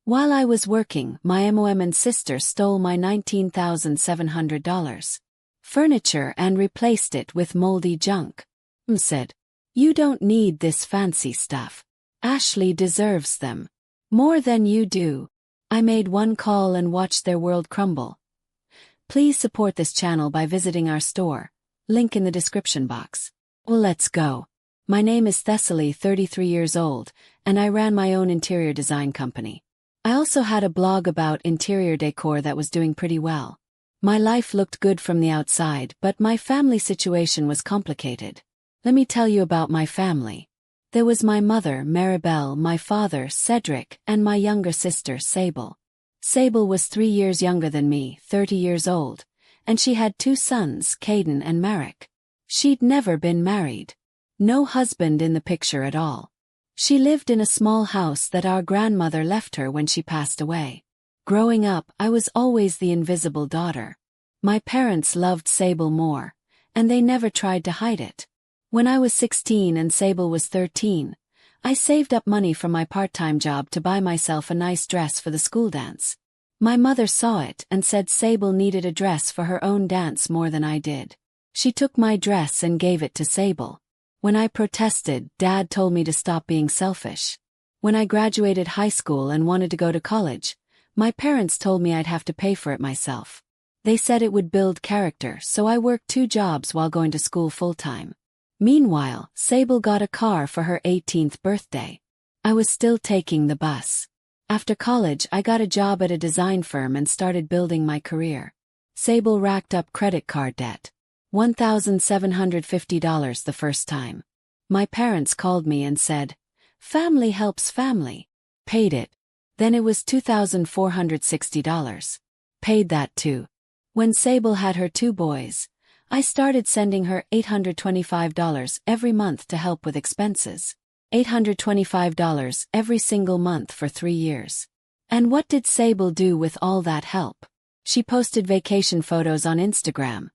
While I was working, my mom and sister stole my $19,700 furniture and replaced it with moldy junk. Said, "You don't need this fancy stuff. Ashley deserves them. More than you do." I made one call and watched their world crumble. Please support this channel by visiting our store. Link in the description box. Well, let's go. My name is Thessaly, 33 years old, and I ran my own interior design company. I also had a blog about interior decor that was doing pretty well. My life looked good from the outside, but my family situation was complicated. Let me tell you about my family. There was my mother, Maribel, my father, Cedric, and my younger sister, Sable. Sable was 3 years younger than me, 30 years old, and she had 2 sons, Caden and Marek. She'd never been married. No husband in the picture at all. She lived in a small house that our grandmother left her when she passed away. Growing up, I was always the invisible daughter. My parents loved Sable more, and they never tried to hide it. When I was 16 and Sable was 13, I saved up money from my part-time job to buy myself a nice dress for the school dance. My mother saw it and said Sable needed a dress for her own dance more than I did. She took my dress and gave it to Sable. When I protested, Dad told me to stop being selfish. When I graduated high school and wanted to go to college, my parents told me I'd have to pay for it myself. They said it would build character, so I worked 2 jobs while going to school full-time. Meanwhile, Sable got a car for her 18th birthday. I was still taking the bus. After college, I got a job at a design firm and started building my career. Sable racked up credit card debt. $1,750 the first time. My parents called me and said, "Family helps family." Paid it. Then it was $2,460. Paid that too. When Sable had her 2 boys, I started sending her $825 every month to help with expenses. $825 every single month for 3 years. And what did Sable do with all that help? She posted vacation photos on Instagram.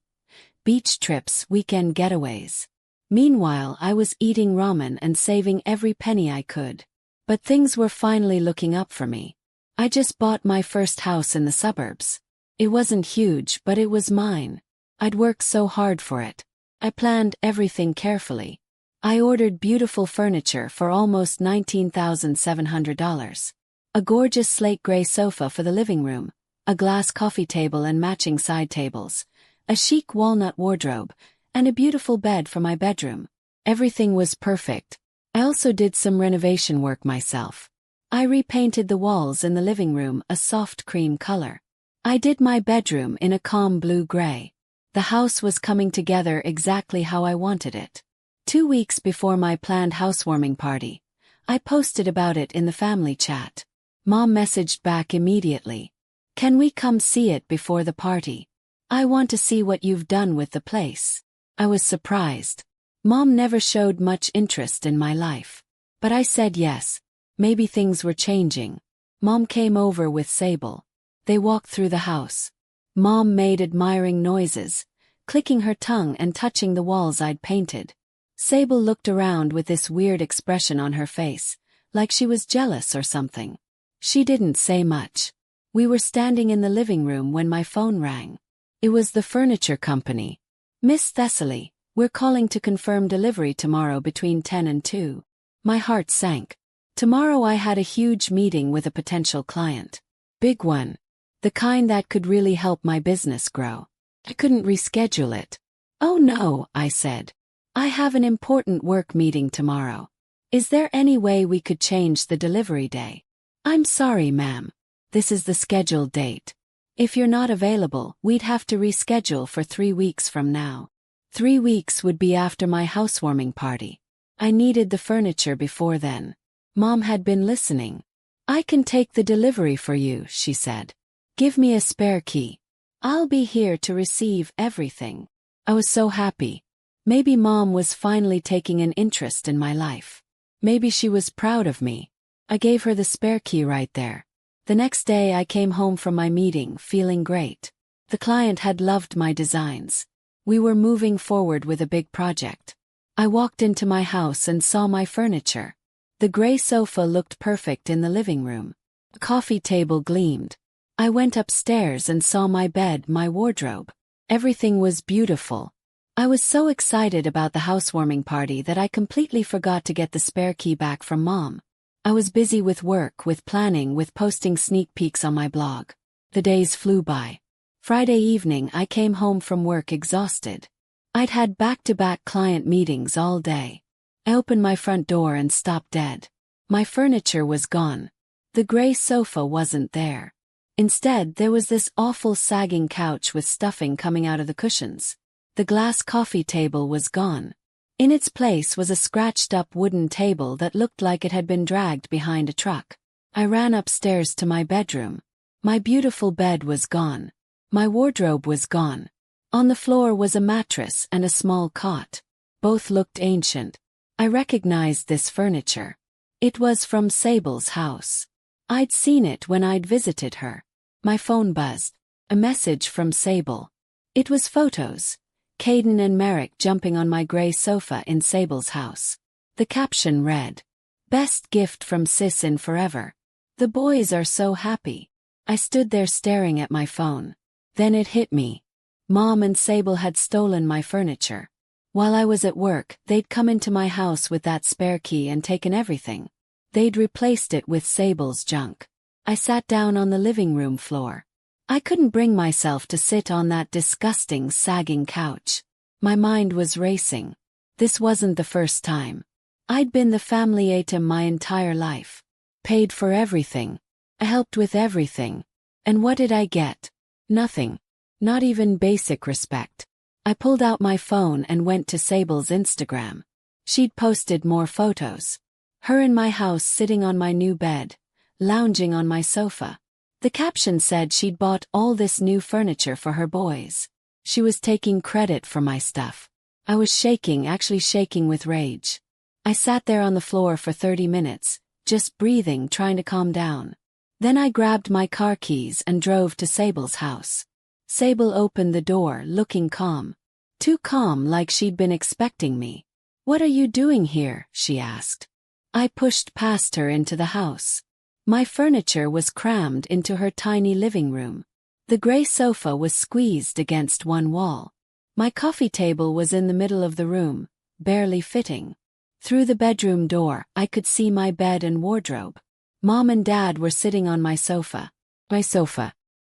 Beach trips, weekend getaways. Meanwhile, I was eating ramen and saving every penny I could. But things were finally looking up for me. I just bought my first house in the suburbs. It wasn't huge, but it was mine. I'd worked so hard for it. I planned everything carefully. I ordered beautiful furniture for almost $19,700. A gorgeous slate gray sofa for the living room, a glass coffee table and matching side tables, a chic walnut wardrobe, and a beautiful bed for my bedroom. Everything was perfect. I also did some renovation work myself. I repainted the walls in the living room a soft cream color. I did my bedroom in a calm blue-gray. The house was coming together exactly how I wanted it. 2 weeks before my planned housewarming party, I posted about it in the family chat. Mom messaged back immediately. "Can we come see it before the party? I want to see what you've done with the place." I was surprised. Mom never showed much interest in my life. But I said yes. Maybe things were changing. Mom came over with Sable. They walked through the house. Mom made admiring noises, clicking her tongue and touching the walls I'd painted. Sable looked around with this weird expression on her face, like she was jealous or something. She didn't say much. We were standing in the living room when my phone rang. It was the furniture company. "Miss Thessaly, we're calling to confirm delivery tomorrow between 10 and 2. My heart sank. Tomorrow I had a huge meeting with a potential client. Big one. The kind that could really help my business grow. I couldn't reschedule it. "Oh no," I said. "I have an important work meeting tomorrow. Is there any way we could change the delivery day?" "I'm sorry, ma'am. This is the scheduled date. If you're not available, we'd have to reschedule for 3 weeks from now." 3 weeks would be after my housewarming party. I needed the furniture before then. Mom had been listening. "I can take the delivery for you," she said. "Give me a spare key. I'll be here to receive everything." I was so happy. Maybe Mom was finally taking an interest in my life. Maybe she was proud of me. I gave her the spare key right there. The next day I came home from my meeting feeling great. The client had loved my designs. We were moving forward with a big project. I walked into my house and saw my furniture. The gray sofa looked perfect in the living room. The coffee table gleamed. I went upstairs and saw my bed, my wardrobe. Everything was beautiful. I was so excited about the housewarming party that I completely forgot to get the spare key back from Mom. I was busy with work, with planning, with posting sneak peeks on my blog. The days flew by. Friday evening I came home from work exhausted. I'd had back-to-back client meetings all day. I opened my front door and stopped dead. My furniture was gone. The gray sofa wasn't there. Instead, there was this awful sagging couch with stuffing coming out of the cushions. The glass coffee table was gone. In its place was a scratched-up wooden table that looked like it had been dragged behind a truck. I ran upstairs to my bedroom. My beautiful bed was gone. My wardrobe was gone. On the floor was a mattress and a small cot. Both looked ancient. I recognized this furniture. It was from Sable's house. I'd seen it when I'd visited her. My phone buzzed. A message from Sable. It was photos. Caden and Merrick jumping on my gray sofa in Sable's house. The caption read, "Best gift from Sis in forever. The boys are so happy." I stood there staring at my phone. Then it hit me. Mom and Sable had stolen my furniture. While I was at work, they'd come into my house with that spare key and taken everything. They'd replaced it with Sable's junk. I sat down on the living room floor. I couldn't bring myself to sit on that disgusting, sagging couch. My mind was racing. This wasn't the first time. I'd been the family item my entire life. Paid for everything. I helped with everything. And what did I get? Nothing. Not even basic respect. I pulled out my phone and went to Sable's Instagram. She'd posted more photos. Her in my house sitting on my new bed, lounging on my sofa. The caption said she'd bought all this new furniture for her boys. She was taking credit for my stuff. I was shaking, actually shaking with rage. I sat there on the floor for 30 minutes, just breathing, trying to calm down. Then I grabbed my car keys and drove to Sable's house. Sable opened the door, looking calm. Too calm, like she'd been expecting me. "What are you doing here?" she asked. I pushed past her into the house. My furniture was crammed into her tiny living room. The gray sofa was squeezed against one wall. My coffee table was in the middle of the room, barely fitting. Through the bedroom door, I could see my bed and wardrobe. Mom and Dad were sitting on my sofa.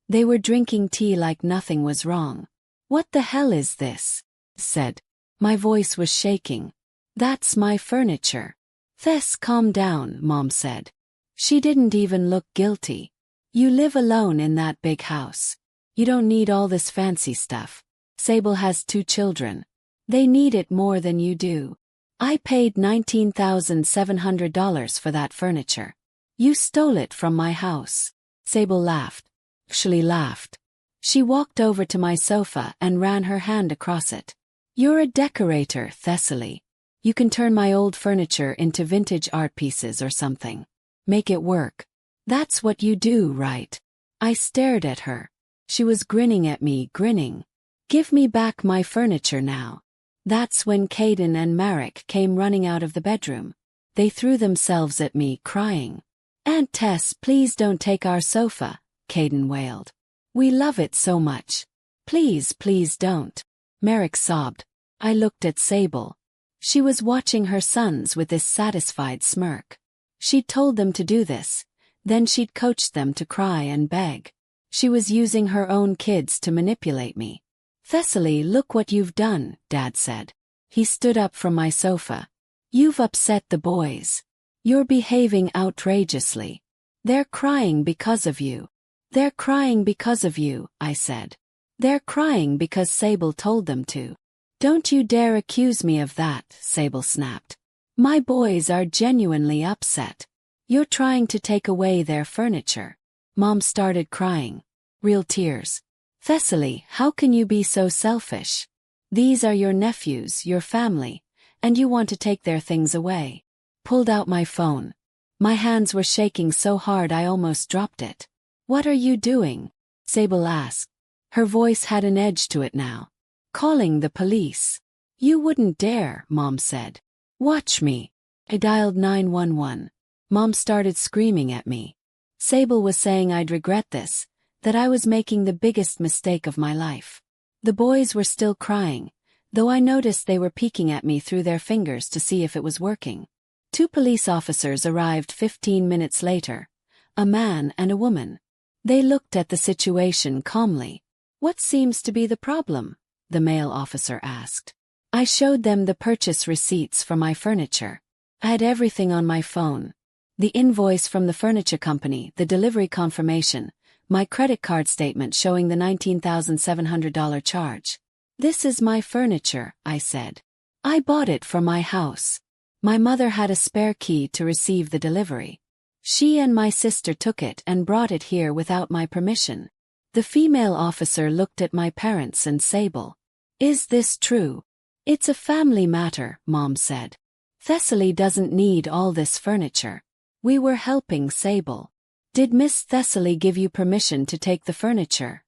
They were drinking tea like nothing was wrong. "What the hell is this?" said. My voice was shaking. "That's my furniture." "Tess, calm down," Mom said. She didn't even look guilty. "You live alone in that big house. You don't need all this fancy stuff. Sable has 2 children. They need it more than you do. I paid $19,700 for that furniture. You stole it from my house." Sable laughed. She laughed. She walked over to my sofa and ran her hand across it. "You're a decorator, Thessaly. You can turn my old furniture into vintage art pieces or something. Make it work. That's what you do, right?" I stared at her. She was grinning at me, grinning. "Give me back my furniture now." That's when Caden and Merrick came running out of the bedroom. They threw themselves at me, crying. "Aunt Tess, please don't take our sofa," Caden wailed. "We love it so much. Please, please don't." Merrick sobbed. I looked at Sable. She was watching her sons with this satisfied smirk. She'd told them to do this, then she'd coached them to cry and beg. She was using her own kids to manipulate me. "Thessaly, look what you've done," Dad said. He stood up from my sofa. "You've upset the boys. You're behaving outrageously. They're crying because of you." "They're crying because of you," I said. "They're crying because Sable told them to." "Don't you dare accuse me of that," Sable snapped. "My boys are genuinely upset. You're trying to take away their furniture." Mom started crying. Real tears. "Thessaly, how can you be so selfish? These are your nephews, your family, and you want to take their things away." Pulled out my phone. My hands were shaking so hard I almost dropped it. "What are you doing?" Sable asked. Her voice had an edge to it now. "Calling the police." "You wouldn't dare," Mom said. "Watch me." I dialed 911. Mom started screaming at me. Sable was saying I'd regret this, that I was making the biggest mistake of my life. The boys were still crying, though I noticed they were peeking at me through their fingers to see if it was working. 2 police officers arrived 15 minutes later, a man and a woman. They looked at the situation calmly. "What seems to be the problem?" the male officer asked. I showed them the purchase receipts for my furniture. I had everything on my phone. The invoice from the furniture company, the delivery confirmation, my credit card statement showing the $19,700 charge. "This is my furniture," I said. "I bought it for my house. My mother had a spare key to receive the delivery. She and my sister took it and brought it here without my permission." The female officer looked at my parents and Sable. "Is this true?" "It's a family matter," Mom said. "Thessaly doesn't need all this furniture. We were helping Sable." "Did Miss Thessaly give you permission to take the furniture?"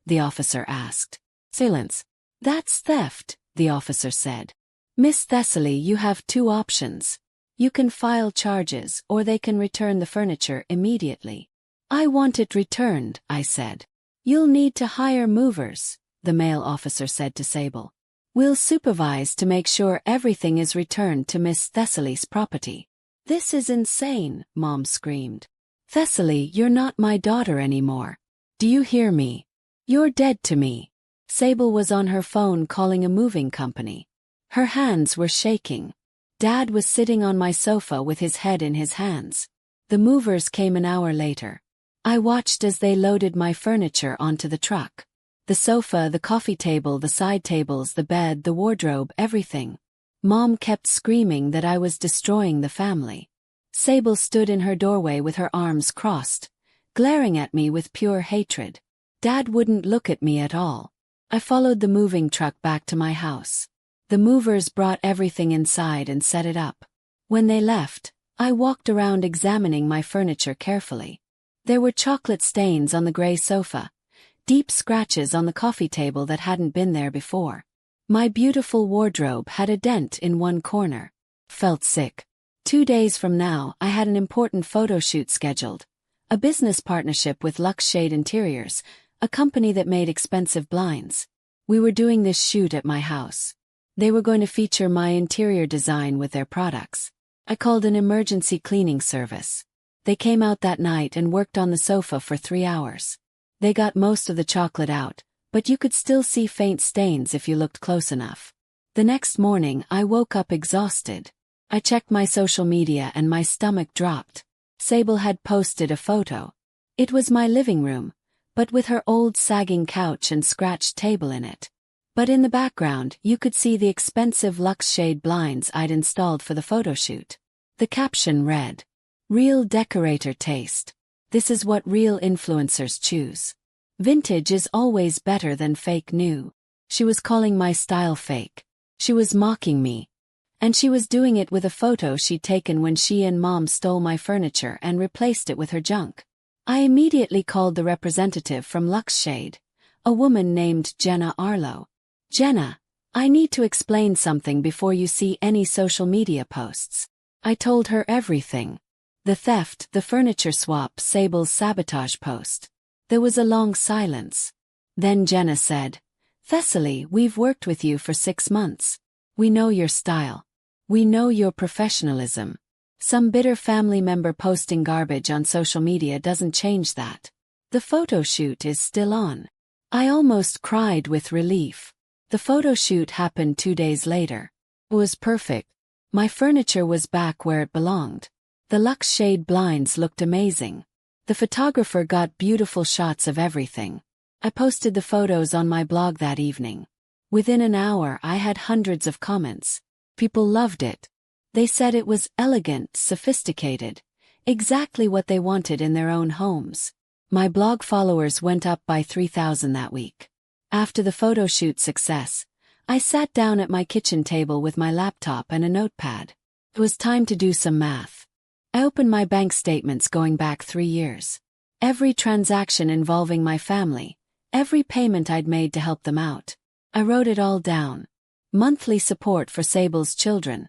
the officer asked. "Silence. That's theft," the officer said. "Miss Thessaly, you have 2 options. You can file charges or they can return the furniture immediately." "I want it returned," I said. "You'll need to hire movers," the male officer said to Sable. "We'll supervise to make sure everything is returned to Miss Thessaly's property." "This is insane," Mom screamed. "Thessaly, you're not my daughter anymore. Do you hear me? You're dead to me." Sable was on her phone calling a moving company. Her hands were shaking. Dad was sitting on my sofa with his head in his hands. The movers came an hour later. I watched as they loaded my furniture onto the truck. The sofa, the coffee table, the side tables, the bed, the wardrobe, everything. Mom kept screaming that I was destroying the family. Sable stood in her doorway with her arms crossed, glaring at me with pure hatred. Dad wouldn't look at me at all. I followed the moving truck back to my house. The movers brought everything inside and set it up. When they left, I walked around examining my furniture carefully. There were chocolate stains on the gray sofa, deep scratches on the coffee table that hadn't been there before. My beautiful wardrobe had a dent in one corner. Felt sick. 2 days from now, I had an important photo shoot scheduled. A business partnership with Luxe Shade Interiors, a company that made expensive blinds. We were doing this shoot at my house. They were going to feature my interior design with their products. I called an emergency cleaning service. They came out that night and worked on the sofa for 3 hours. They got most of the chocolate out, but you could still see faint stains if you looked close enough. The next morning, I woke up exhausted. I checked my social media and my stomach dropped. Sable had posted a photo. It was my living room, but with her old sagging couch and scratched table in it. But in the background, you could see the expensive Luxe Shade blinds I'd installed for the photo shoot. The caption read, "Real decorator taste. This is what real influencers choose. Vintage is always better than fake new." She was calling my style fake. She was mocking me. And she was doing it with a photo she'd taken when she and Mom stole my furniture and replaced it with her junk. I immediately called the representative from Luxe Shade, a woman named Jenna Arlo. "Jenna, I need to explain something before you see any social media posts." I told her everything. The theft, the furniture swap, Sable's sabotage post. There was a long silence. Then Jenna said, "Thessaly, we've worked with you for 6 months. We know your style. We know your professionalism. Some bitter family member posting garbage on social media doesn't change that. The photo shoot is still on." I almost cried with relief. The photo shoot happened 2 days later. It was perfect. My furniture was back where it belonged. The Luxe Shade blinds looked amazing. The photographer got beautiful shots of everything. I posted the photos on my blog that evening. Within an hour, I had hundreds of comments. People loved it. They said it was elegant, sophisticated, exactly what they wanted in their own homes. My blog followers went up by 3,000 that week. After the photo shoot success, I sat down at my kitchen table with my laptop and a notepad. It was time to do some math. I opened my bank statements going back 3 years. Every transaction involving my family, every payment I'd made to help them out. I wrote it all down. Monthly support for Sable's children,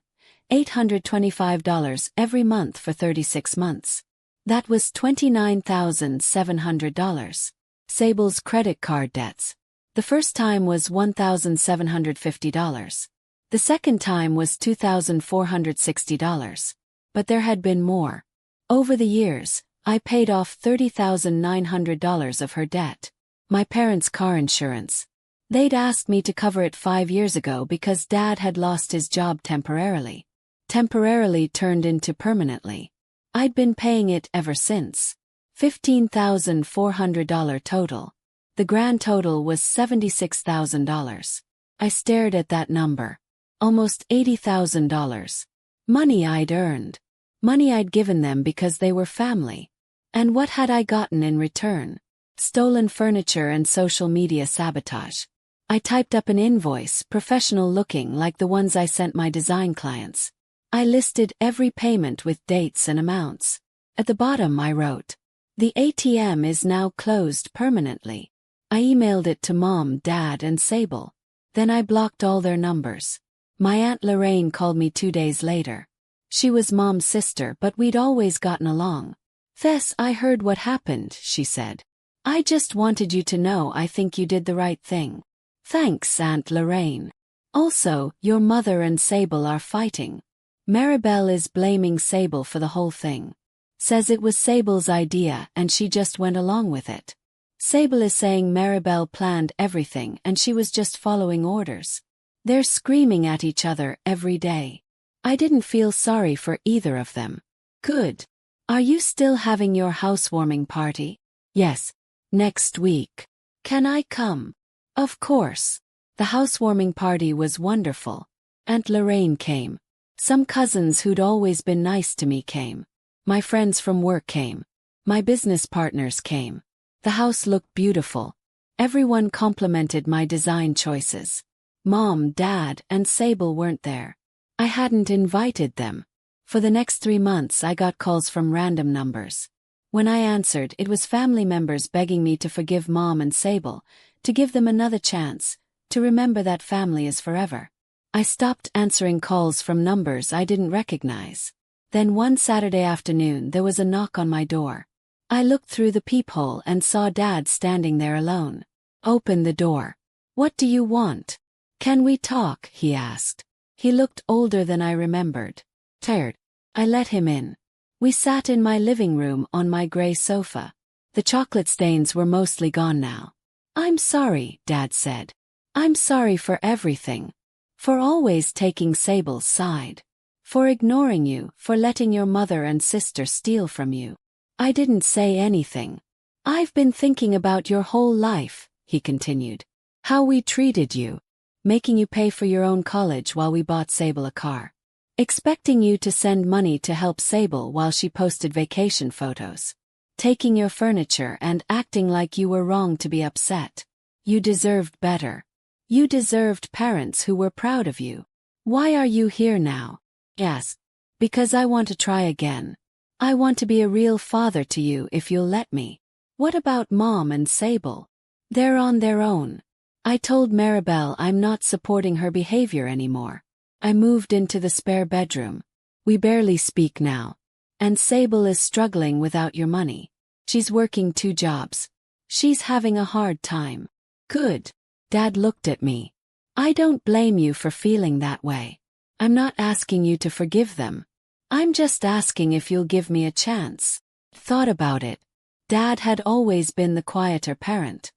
$825 every month for 36 months. That was $29,700. Sable's credit card debts. The first time was $1,750. The second time was $2,460. But there had been more. Over the years, I paid off $30,900 of her debt. My parents' car insurance. They'd asked me to cover it 5 years ago because Dad had lost his job temporarily. Temporarily turned into permanently. I'd been paying it ever since. $15,400 total. The grand total was $76,000. I stared at that number. Almost $80,000. Money I'd earned. Money I'd given them because they were family. And what had I gotten in return? Stolen furniture and social media sabotage. I typed up an invoice, professional looking like the ones I sent my design clients. I listed every payment with dates and amounts. At the bottom I wrote, "The ATM is now closed permanently." I emailed it to Mom, Dad, and Sable. Then I blocked all their numbers. My Aunt Lorraine called me 2 days later. She was Mom's sister, but we'd always gotten along. "Tess, I heard what happened," she said. "I just wanted you to know I think you did the right thing." "Thanks, Aunt Lorraine. Also, your mother and Sable are fighting. Maribel is blaming Sable for the whole thing. Says it was Sable's idea and she just went along with it. Sable is saying Maribel planned everything and she was just following orders. They're screaming at each other every day. I didn't feel sorry for either of them." "Good. Are you still having your housewarming party?" "Yes. Next week. Can I come?" "Of course." The housewarming party was wonderful. Aunt Lorraine came. Some cousins who'd always been nice to me came. My friends from work came. My business partners came. The house looked beautiful. Everyone complimented my design choices. Mom, Dad, and Sable weren't there. I hadn't invited them. For the next 3 months I got calls from random numbers. When I answered, it was family members begging me to forgive Mom and Sable, to give them another chance, to remember that family is forever. I stopped answering calls from numbers I didn't recognize. Then one Saturday afternoon there was a knock on my door. I looked through the peephole and saw Dad standing there alone. "Open the door." "What do you want?" "Can we talk?" he asked. He looked older than I remembered. Tired. I let him in. We sat in my living room on my gray sofa. The chocolate stains were mostly gone now. "I'm sorry," Dad said. "I'm sorry for everything. For always taking Sable's side. For ignoring you, for letting your mother and sister steal from you." I didn't say anything. "I've been thinking about your whole life," he continued. "How we treated you. Making you pay for your own college while we bought Sable a car. Expecting you to send money to help Sable while she posted vacation photos. Taking your furniture and acting like you were wrong to be upset. You deserved better. You deserved parents who were proud of you. Why are you here now?" "Yes. Because I want to try again. I want to be a real father to you if you'll let me." "What about Mom and Sable?" "They're on their own. I told Maribel I'm not supporting her behavior anymore. I moved into the spare bedroom. We barely speak now. And Sable is struggling without your money. She's working 2 jobs. She's having a hard time." "Good." Dad looked at me. "I don't blame you for feeling that way. I'm not asking you to forgive them. I'm just asking if you'll give me a chance." Thought about it. Dad had always been the quieter parent.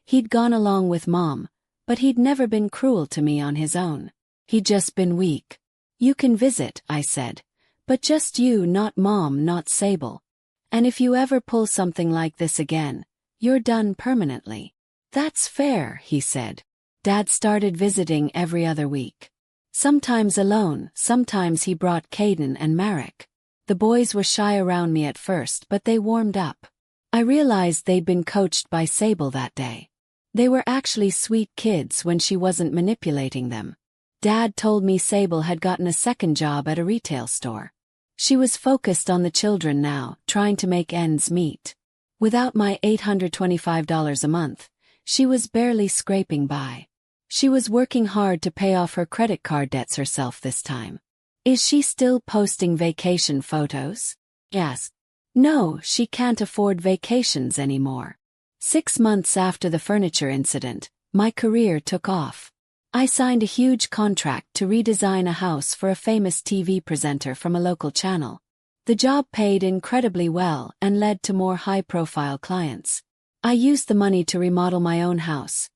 He'd gone along with Mom, but he'd never been cruel to me on his own. He'd just been weak. "You can visit," I said. "But just you, not Mom, not Sable. And if you ever pull something like this again, you're done permanently." "That's fair," he said. Dad started visiting every other week. Sometimes alone, sometimes he brought Caden and Marek. The boys were shy around me at first, but they warmed up. I realized they'd been coached by Sable that day. They were actually sweet kids when she wasn't manipulating them. Dad told me Sable had gotten a second job at a retail store. She was focused on the children now, trying to make ends meet. Without my $825 a month, she was barely scraping by. She was working hard to pay off her credit card debts herself this time. "Is she still posting vacation photos?" "Yes." No, she can't afford vacations anymore. 6 months after the furniture incident, my career took off. I signed a huge contract to redesign a house for a famous TV presenter from a local channel. The job paid incredibly well and led to more high-profile clients. I used the money to remodel my own house.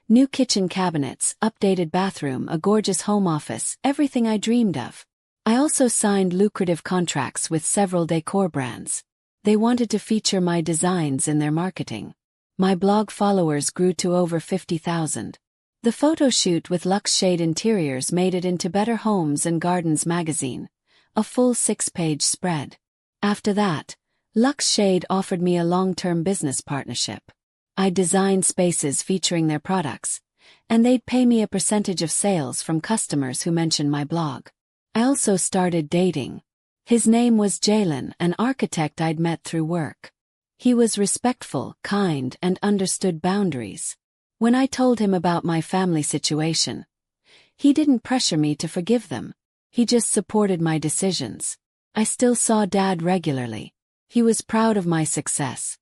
New kitchen cabinets, updated bathroom, a gorgeous home office, everything I dreamed of. I also signed lucrative contracts with several decor brands. They wanted to feature my designs in their marketing. My blog followers grew to over 50,000. The photo shoot with Luxe Shade Interiors made it into Better Homes and Gardens magazine, a full 6-page spread. After that, Luxe Shade offered me a long-term business partnership. I designed spaces featuring their products, and they'd pay me a percentage of sales from customers who mentioned my blog. I also started dating. His name was Jalen, an architect I'd met through work. He was respectful, kind, and understood boundaries. When I told him about my family situation, he didn't pressure me to forgive them. He just supported my decisions. I still saw Dad regularly. He was proud of my success.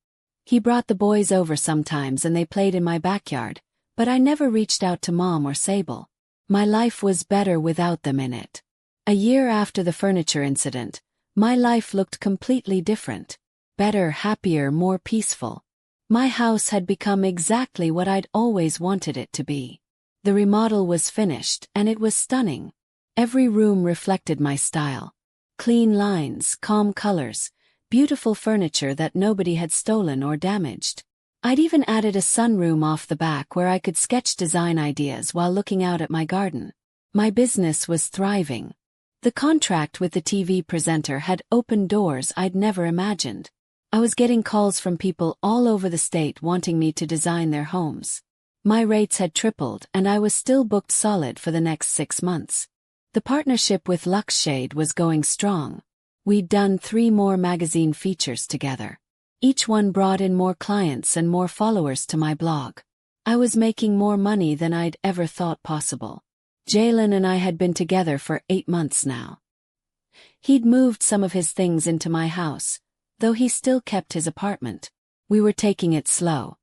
He brought the boys over sometimes and they played in my backyard, but I never reached out to Mom or Sable. My life was better without them in it. A year after the furniture incident, my life looked completely different. Better, happier, more peaceful. My house had become exactly what I'd always wanted it to be. The remodel was finished, and it was stunning. Every room reflected my style. Clean lines, calm colors, beautiful furniture that nobody had stolen or damaged. I'd even added a sunroom off the back where I could sketch design ideas while looking out at my garden. My business was thriving. The contract with the TV presenter had opened doors I'd never imagined. I was getting calls from people all over the state wanting me to design their homes. My rates had tripled and I was still booked solid for the next 6 months. The partnership with Luxe Shade was going strong. We'd done 3 more magazine features together. Each one brought in more clients and more followers to my blog. I was making more money than I'd ever thought possible. Jalen and I had been together for 8 months now. He'd moved some of his things into my house, though he still kept his apartment. We were taking it slow.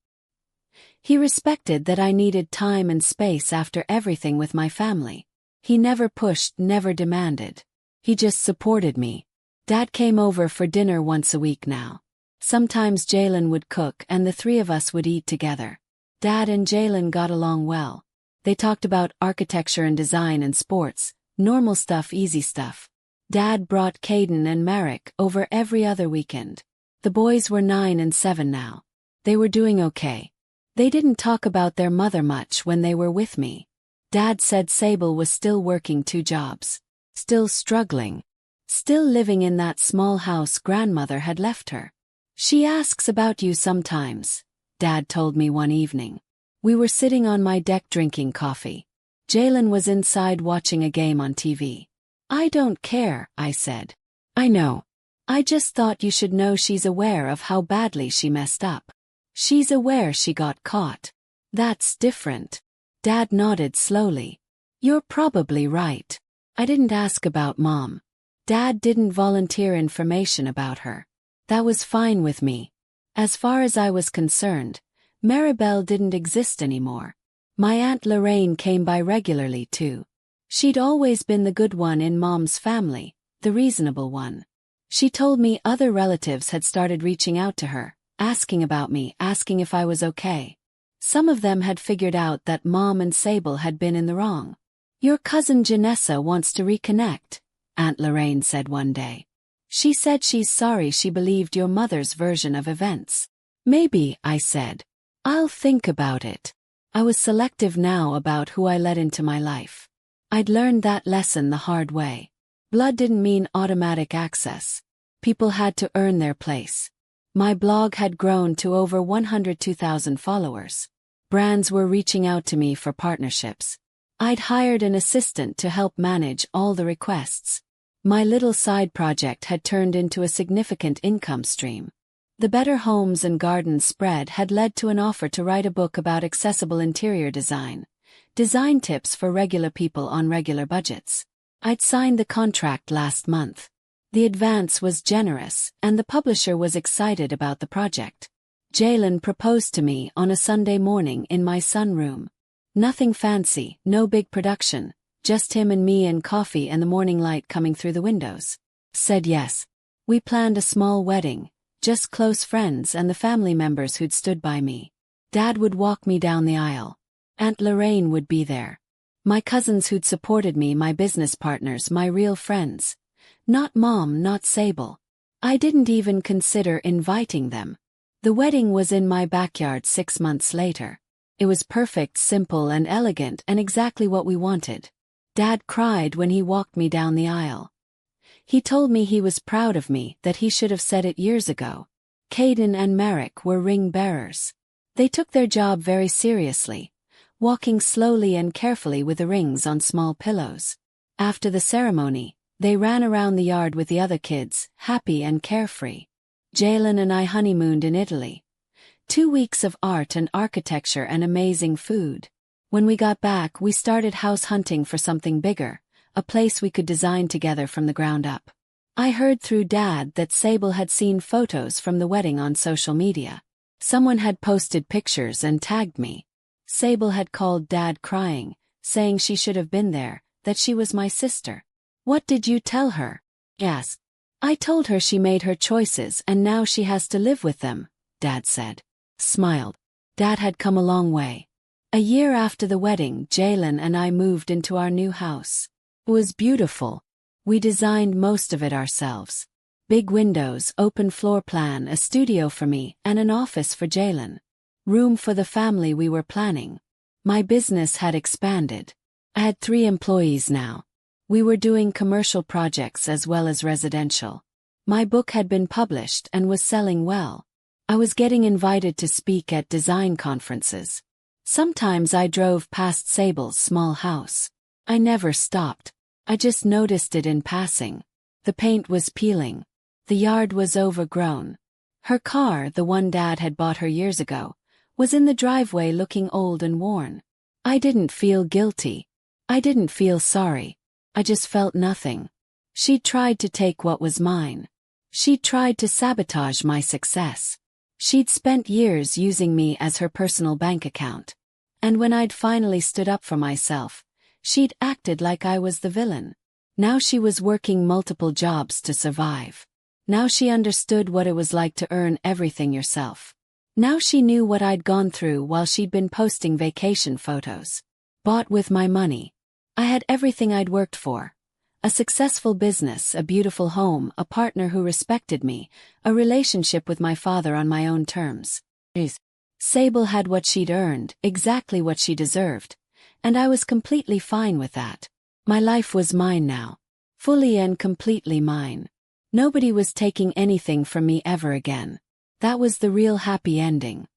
He respected that I needed time and space after everything with my family. He never pushed, never demanded. He just supported me. Dad came over for dinner once a week now. Sometimes Jalen would cook and the 3 of us would eat together. Dad and Jalen got along well. They talked about architecture and design and sports, normal stuff, easy stuff. Dad brought Caden and Merrick over every other weekend. The boys were 9 and 7 now. They were doing okay. They didn't talk about their mother much when they were with me. Dad said Sable was still working 2 jobs. Still struggling. Still living in that small house grandmother had left her. She asks about you sometimes, Dad told me one evening. We were sitting on my deck drinking coffee. Jalen was inside watching a game on TV. I don't care, I said. I know. I just thought you should know she's aware of how badly she messed up. She's aware she got caught. That's different. Dad nodded slowly. You're probably right. I didn't ask about Mom. Dad didn't volunteer information about her. That was fine with me. As far as I was concerned, Maribel didn't exist anymore. My Aunt Lorraine came by regularly too. She'd always been the good one in Mom's family, the reasonable one. She told me other relatives had started reaching out to her, asking about me, asking if I was okay. Some of them had figured out that Mom and Sable had been in the wrong. Your cousin Janessa wants to reconnect, Aunt Lorraine said one day. She said she's sorry she believed your mother's version of events. Maybe, I said. I'll think about it. I was selective now about who I let into my life. I'd learned that lesson the hard way. Blood didn't mean automatic access. People had to earn their place. My blog had grown to over 102,000 followers. Brands were reaching out to me for partnerships. I'd hired an assistant to help manage all the requests. My little side project had turned into a significant income stream. The Better Homes and Gardens spread had led to an offer to write a book about accessible interior design tips for regular people on regular budgets. I'd signed the contract last month. The advance was generous, and the publisher was excited about the project. Jalen proposed to me on a Sunday morning in my sunroom. Nothing fancy, no big production, just him and me and coffee and the morning light coming through the windows. Said yes. We planned a small wedding, just close friends and the family members who'd stood by me. Dad would walk me down the aisle. Aunt Lorraine would be there. My cousins who'd supported me, my business partners, my real friends. Not Mom, not Sable. I didn't even consider inviting them. The wedding was in my backyard 6 months later. It was perfect, simple and elegant, and exactly what we wanted. Dad cried when he walked me down the aisle. He told me he was proud of me, that he should have said it years ago. Caden and Merrick were ring bearers. They took their job very seriously, walking slowly and carefully with the rings on small pillows. After the ceremony, they ran around the yard with the other kids, happy and carefree. Jalen and I honeymooned in Italy. 2 weeks of art and architecture and amazing food. When we got back, we started house hunting for something bigger, a place we could design together from the ground up. I heard through Dad that Sable had seen photos from the wedding on social media. Someone had posted pictures and tagged me. Sable had called Dad crying, saying she should have been there, that she was my sister. "What did you tell her?" he asked. "I told her she made her choices and now she has to live with them," Dad said. Smiled. Dad had come a long way. A year after the wedding, Jalen and I moved into our new house. It was beautiful. We designed most of it ourselves. Big windows, open floor plan, a studio for me, and an office for Jalen. Room for the family we were planning. My business had expanded. I had 3 employees now. We were doing commercial projects as well as residential. My book had been published and was selling well. I was getting invited to speak at design conferences. Sometimes I drove past Sable's small house. I never stopped. I just noticed it in passing. The paint was peeling. The yard was overgrown. Her car, the one Dad had bought her years ago, was in the driveway looking old and worn. I didn't feel guilty. I didn't feel sorry. I just felt nothing. She'd tried to take what was mine. She'd tried to sabotage my success. She'd spent years using me as her personal bank account. And when I'd finally stood up for myself, she'd acted like I was the villain. Now she was working multiple jobs to survive. Now she understood what it was like to earn everything yourself. Now she knew what I'd gone through while she'd been posting vacation photos. Bought with my money. I had everything I'd worked for. A successful business, a beautiful home, a partner who respected me, a relationship with my father on my own terms. Sable had what she'd earned, exactly what she deserved, and I was completely fine with that. My life was mine now. Fully and completely mine. Nobody was taking anything from me ever again. That was the real happy ending.